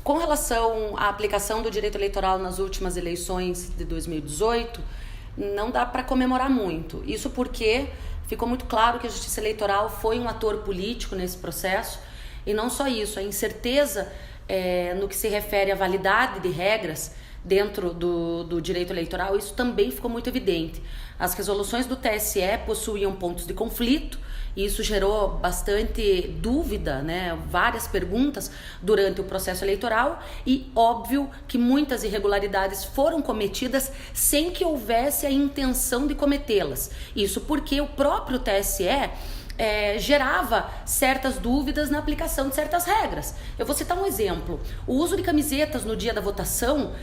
Com relação à aplicação do direito eleitoral nas últimas eleições de 2018, não dá para comemorar muito. Isso porque ficou muito claro que a Justiça Eleitoral foi um ator político nesse processo, e não só isso, a incerteza no que se refere à validade de regras dentro do direito eleitoral, isso também ficou muito evidente. As resoluções do TSE possuíam pontos de conflito, e isso gerou bastante dúvida, várias perguntas durante o processo eleitoral, e óbvio que muitas irregularidades foram cometidas sem que houvesse a intenção de cometê-las. Isso porque o próprio TSE gerava certas dúvidas na aplicação de certas regras. Eu vou citar um exemplo. O uso de camisetas no dia da votação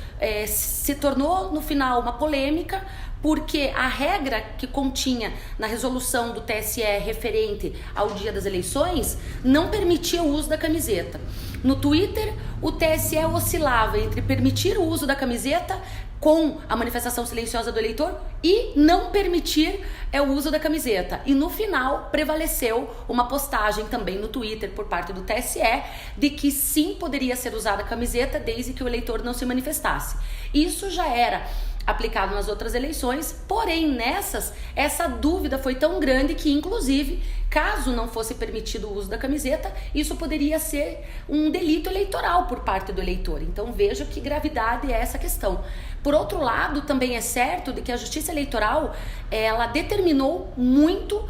se tornou, no final, uma polêmica, porque a regra que continha na resolução do TSE referente ao dia das eleições não permitia o uso da camiseta. No Twitter, o TSE oscilava entre permitir o uso da camiseta com a manifestação silenciosa do eleitor e não permitir o uso da camiseta. E no final prevaleceu uma postagem também no Twitter por parte do TSE de que sim, poderia ser usada a camiseta desde que o eleitor não se manifestasse. Isso já era aplicado nas outras eleições, porém nessas, essa dúvida foi tão grande que, inclusive, caso não fosse permitido o uso da camiseta, isso poderia ser um delito eleitoral por parte do eleitor. Então veja que gravidade é essa questão. Por outro lado, também é certo de que a Justiça Eleitoral, ela determinou muito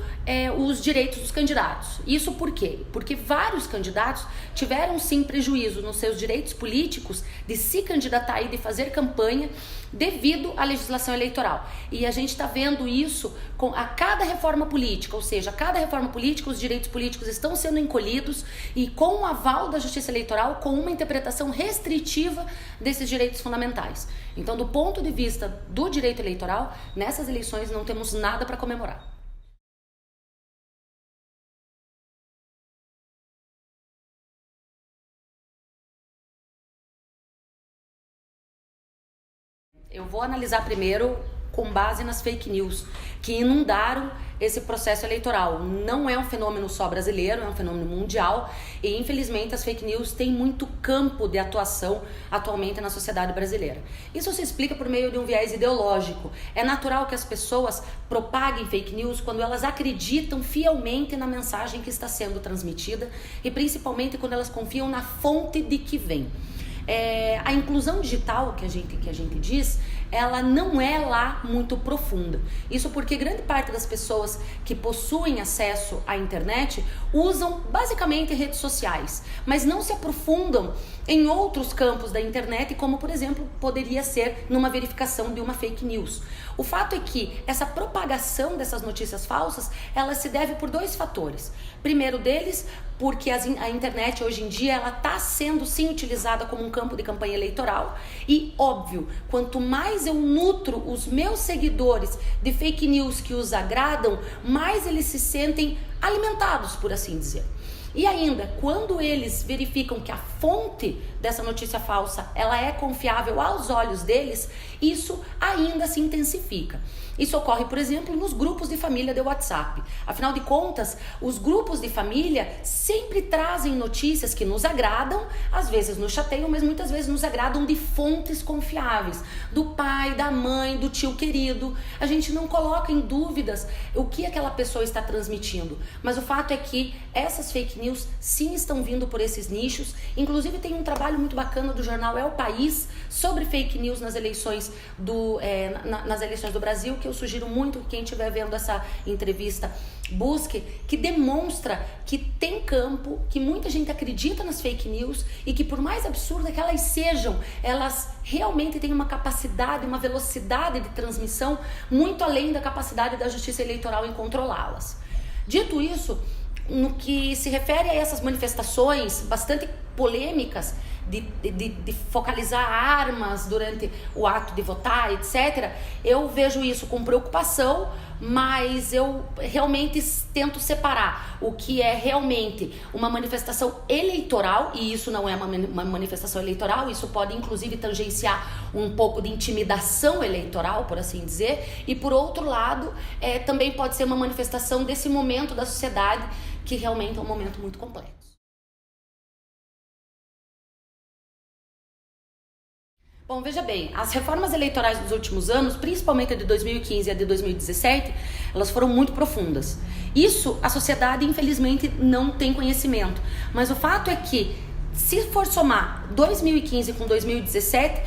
os direitos dos candidatos. Isso por quê? Porque vários candidatos tiveram sim prejuízo nos seus direitos políticos de se candidatar e de fazer campanha devido à legislação eleitoral. E a gente está vendo isso a cada reforma política, ou seja, a cada reforma política os direitos políticos estão sendo encolhidos e com o aval da Justiça Eleitoral, com uma interpretação restritiva desses direitos fundamentais. Então, do ponto de vista do direito eleitoral, nessas eleições não temos nada para comemorar. Eu vou analisar primeiro com base nas fake news que inundaram esse processo eleitoral. Não é um fenômeno só brasileiro, é um fenômeno mundial e infelizmente as fake news têm muito campo de atuação atualmente na sociedade brasileira. Isso se explica por meio de um viés ideológico. É natural que as pessoas propaguem fake news quando elas acreditam fielmente na mensagem que está sendo transmitida e principalmente quando elas confiam na fonte de que vem. A inclusão digital que a gente diz, ela não é lá muito profunda. Isso porque grande parte das pessoas que possuem acesso à internet usam basicamente redes sociais, mas não se aprofundam em outros campos da internet, como por exemplo poderia ser numa verificação de uma fake news. O fato é que essa propagação dessas notícias falsas, ela se deve por dois fatores. Primeiro deles, porque a internet hoje em dia ela está sendo sim utilizada como um campo de campanha eleitoral e óbvio, quanto mais eu nutro os meus seguidores de fake news que os agradam, mais eles se sentem alimentados, por assim dizer. E ainda, quando eles verificam que a fonte dessa notícia falsa ela é confiável aos olhos deles, isso ainda se intensifica. Isso ocorre, por exemplo, nos grupos de família de WhatsApp. Afinal de contas, os grupos de família sempre trazem notícias que nos agradam, às vezes nos chateiam, mas muitas vezes nos agradam de fontes confiáveis, do pai, da mãe, do tio querido. A gente não coloca em dúvidas o que aquela pessoa está transmitindo, mas o fato é que essas fake news sim estão vindo por esses nichos. Inclusive tem um trabalho muito bacana do jornal É o País sobre fake news nas eleições nas eleições do Brasil, que eu sugiro muito que quem estiver vendo essa entrevista busque, que demonstra que tem campo, que muita gente acredita nas fake news e que por mais absurda que elas sejam, elas realmente têm uma capacidade, uma velocidade de transmissão muito além da capacidade da Justiça Eleitoral em controlá-las. Dito isso, no que se refere a essas manifestações bastante polêmicas de focalizar armas durante o ato de votar, etc., eu vejo isso com preocupação, mas eu realmente tento separar o que é realmente uma manifestação eleitoral, e isso não é uma manifestação eleitoral, isso pode inclusive tangenciar um pouco de intimidação eleitoral, por assim dizer, e por outro lado, também pode ser uma manifestação desse momento da sociedade, que realmente é um momento muito complexo. Bom, veja bem, as reformas eleitorais dos últimos anos, principalmente a de 2015 e a de 2017, elas foram muito profundas. Isso a sociedade, infelizmente, não tem conhecimento. Mas o fato é que, se for somar 2015 com 2017,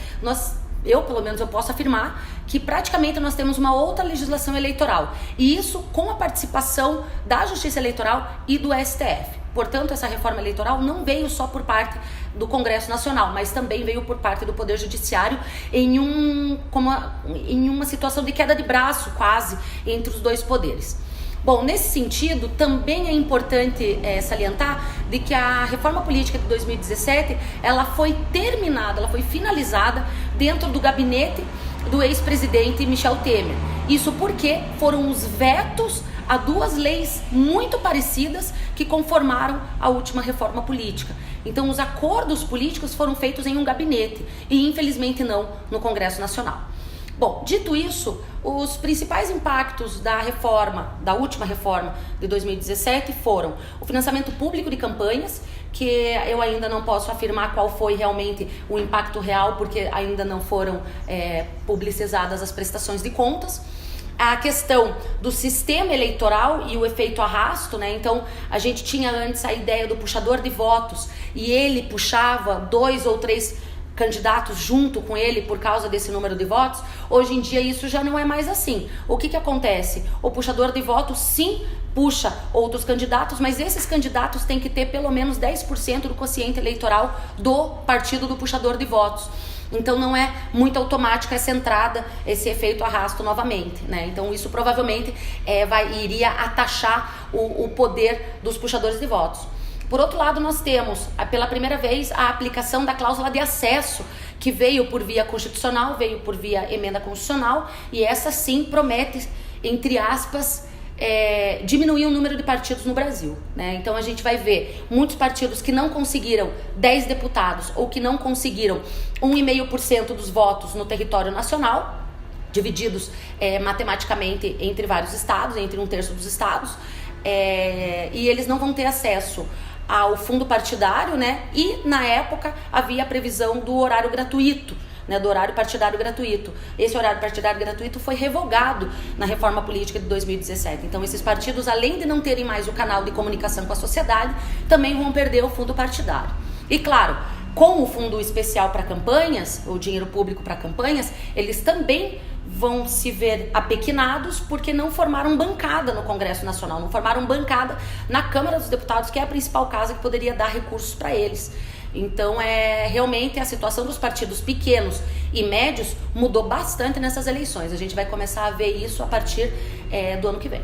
eu pelo menos eu posso afirmar que praticamente nós temos uma outra legislação eleitoral. E isso com a participação da Justiça Eleitoral e do STF. Portanto, essa reforma eleitoral não veio só por parte do Congresso Nacional, mas também veio por parte do Poder Judiciário em uma situação de queda de braço quase entre os dois poderes. Bom, nesse sentido, também é importante salientar de que a reforma política de 2017, ela foi terminada, ela foi finalizada dentro do gabinete do ex-presidente Michel Temer. Isso porque foram os vetos a duas leis muito parecidas que conformaram a última reforma política. Então, os acordos políticos foram feitos em um gabinete e, infelizmente, não no Congresso Nacional. Bom, dito isso, os principais impactos da última reforma de 2017 foram o financiamento público de campanhas, que eu ainda não posso afirmar qual foi realmente o impacto real, porque ainda não foram publicizadas as prestações de contas. A questão do sistema eleitoral e o efeito arrasto, né? Então, a gente tinha antes a ideia do puxador de votos e ele puxava 2 ou 3 candidatos junto com ele por causa desse número de votos. Hoje em dia isso já não é mais assim. O que acontece? O puxador de votos sim puxa outros candidatos, mas esses candidatos têm que ter pelo menos 10% do quociente eleitoral do partido do puxador de votos. Então não é muito automática essa entrada, esse efeito arrasto novamente, né? Então isso provavelmente iria ataxar o poder dos puxadores de votos. Por outro lado, nós temos, pela primeira vez, a aplicação da cláusula de acesso, que veio por via constitucional, veio por via emenda constitucional, e essa sim promete, entre aspas, diminuir o número de partidos no Brasil, né? Então a gente vai ver muitos partidos que não conseguiram 10 deputados ou que não conseguiram 1,5% dos votos no território nacional, divididos matematicamente entre vários estados, entre 1/3 dos estados, e eles não vão ter acesso ao fundo partidário, né? E na época havia a previsão do horário gratuito, né, do horário partidário gratuito. Esse horário partidário gratuito foi revogado na reforma política de 2017. Então esses partidos, além de não terem mais o canal de comunicação com a sociedade, também vão perder o fundo partidário. E claro, com o fundo especial para campanhas, o dinheiro público para campanhas, eles também vão se ver apequenados porque não formaram bancada no Congresso Nacional, não formaram bancada na Câmara dos Deputados, que é a principal casa que poderia dar recursos para eles. Então, realmente a situação dos partidos pequenos e médios mudou bastante nessas eleições. A gente vai começar a ver isso a partir do ano que vem.